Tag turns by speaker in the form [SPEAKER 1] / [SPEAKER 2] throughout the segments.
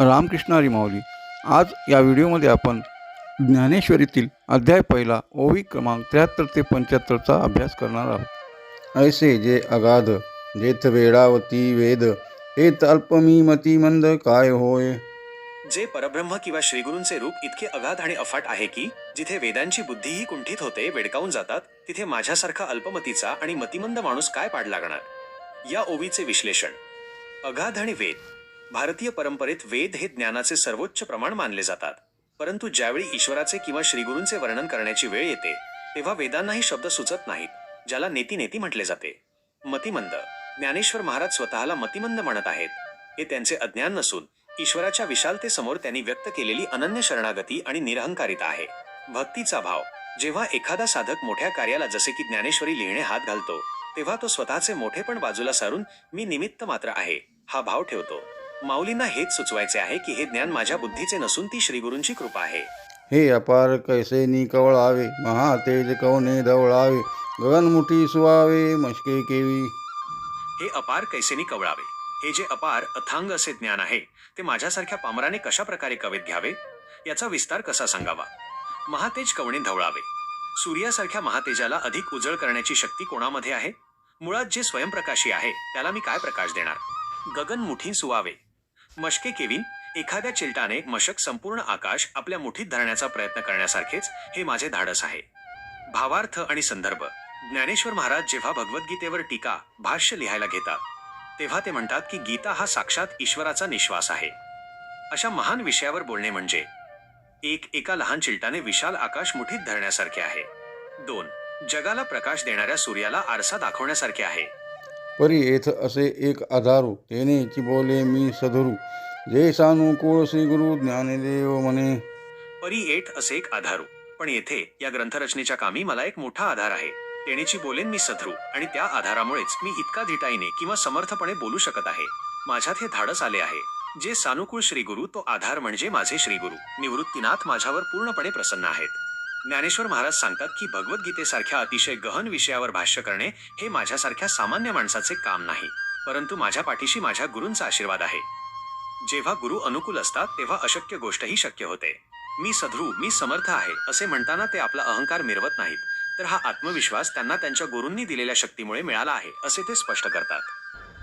[SPEAKER 1] रामकृष्ण हरी माऊली. आज या व्हिडिओमध्ये आपण ज्ञानेश्वरीतील अध्याय पहिला ओवी क्रमांक 73 ते 75चा अभ्यास करणार आहोत. ऐसे जे अगाध जेथ वेळावती वेद हेत अल्पमी मती मंद काय होय.
[SPEAKER 2] जे परब्रह्म किंवा श्रीगुरूंचे रूप इतके अगाध आणि अफाट आहे की जिथे वेदांची बुद्धीही कुंठित होते, वेडकावून जातात, तिथे माझ्यासारखा अल्पमतीचा आणि मतिमंद माणूस काय पाड लागणार. या ओवीचे विश्लेषण. अगाध आणि वेद. भारतीय परंपरेत वेद हे ज्ञानाचे सर्वोच्च प्रमाण मानले जातात. परंतु ज्यावेळी ईश्वराचे किंवा श्रीगुरूंचे वर्णन करण्याची वेळ येते तेव्हा वेदांनाही शब्द सुचत नाहीत, ज्याला नेती नेती म्हटले जाते. मतिमंद. ज्ञानेश्वर महाराज स्वतःला मतिमंद म्हणत आहेत. हे त्यांचे अज्ञान नसून ईश्वराच्या विशालतेसमोर त्यांनी व्यक्त केलेली अनन्य शरणागती आणि निरहंकारिता आहे. भक्तीचा भाव. जेव्हा एखादा साधक मोठ्या कार्याला जसे की ज्ञानेश्वरी लिहिणे हात घालतो तेव्हा तो स्वतःचे मोठेपण बाजूला सारून मी निमित्त मात्र आहे हा भाव ठेवतो. माऊलींना हेच सुचवायचे आहे की हे ज्ञान माझ्या बुद्धीचे नसून ती श्रीगुरूंची कृपा आहे.
[SPEAKER 1] हे अपार कैसे नी कवळावे महातेज कवने धवळावे गगनमुठी सुवावे मशके केवी.
[SPEAKER 2] हे अपार कैसेनी कवळावे. हे जे अपार अथांग असे ज्ञान आहे ते माझ्यासारख्या पामराने कशा प्रकारे कवेत घ्यावे, याचा विस्तार कसा सांगावा. महातेज कवणे धवळावे. सूर्यासारख्या महातेजाला अधिक उजळ करण्याची शक्ती कोणामध्ये आहे. मुळात जे स्वयंप्रकाशी आहे त्याला मी काय प्रकाश देणार. गगन मुठी सुवावे. मशके केवीन. एखाद्या चिलटाने मशक संपूर्ण आकाश आपल्या मुठीत धरण्याचा प्रयत्न करण्यासारखेच हे माझे धाडस आहे. भावार्थ आणि संदर्भ. ज्ञानेश्वर महाराज जेव्हा भगवद्गीतेवर टीका भाष्य लिहायला घेतात तेव्हा ते म्हणतात की गीता हा साक्षात ईश्वराचा निश्वास आहे. अशा महान विषयावर बोलणे म्हणजे एका लहान चिलटाने विशाल आकाश मुठीत धरण्यासारखे आहे. 2. जगाला प्रकाश देणाऱ्या सूर्याला आरसा दाखवण्यासारखे आहे.
[SPEAKER 1] परी येथ असे एक आधारू तेनेची बोले मी सधरू जे सानुकूळ श्री गुरु ज्ञानदेव म्हणे.
[SPEAKER 2] परी येठ असे एक आधारू, पण येथे या ग्रंथरचनेच्या कामी मला एक मोठा आधार आहे. तेनेची बोलेन मी सधरू, आणि त्या आधारामुळेच मी इतका धिटाईने किंवा समर्थपणे बोलू शकत आहे. माझ्यात हे धाडस आले आहे. जे सानुकूळ श्रीगुरु तो आधार म्हणजे माझे श्रीगुरु निवृत्तीनाथ माझ्यावर पूर्णपणे प्रसन्न आहेत. ज्ञानेश्वर महाराज सांगतात की भगवद्गीतेसारख्या अतिशय गहन विषयावर भाष्य करणे हे माझ्यासारख्या सामान्य माणसाचे काम नाही, परंतु माझ्या पाठीशी माझ्या गुरूंचा आशीर्वाद आहे. जेव्हा गुरु अनुकूल असतात तेव्हा अशक्य गोष्टही शक्य होते. मी सधरू, मी समर्थ आहे असे म्हणताना ते आपला अहंकार मिरवत नाहीत, तर हा आत्मविश्वास त्यांना त्यांच्या गुरूंनी दिलेल्या शक्तीमुळे मिळाला आहे असे ते स्पष्ट करतात.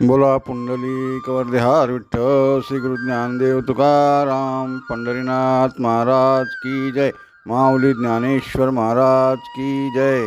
[SPEAKER 1] बोला पुंडलिक वरदेहार विठ्ठल श्री गुरु ज्ञानदेव तुकाराम पंढरीनाथ महाराज की जय. माऊली ज्ञानेश्वर महाराज की जय.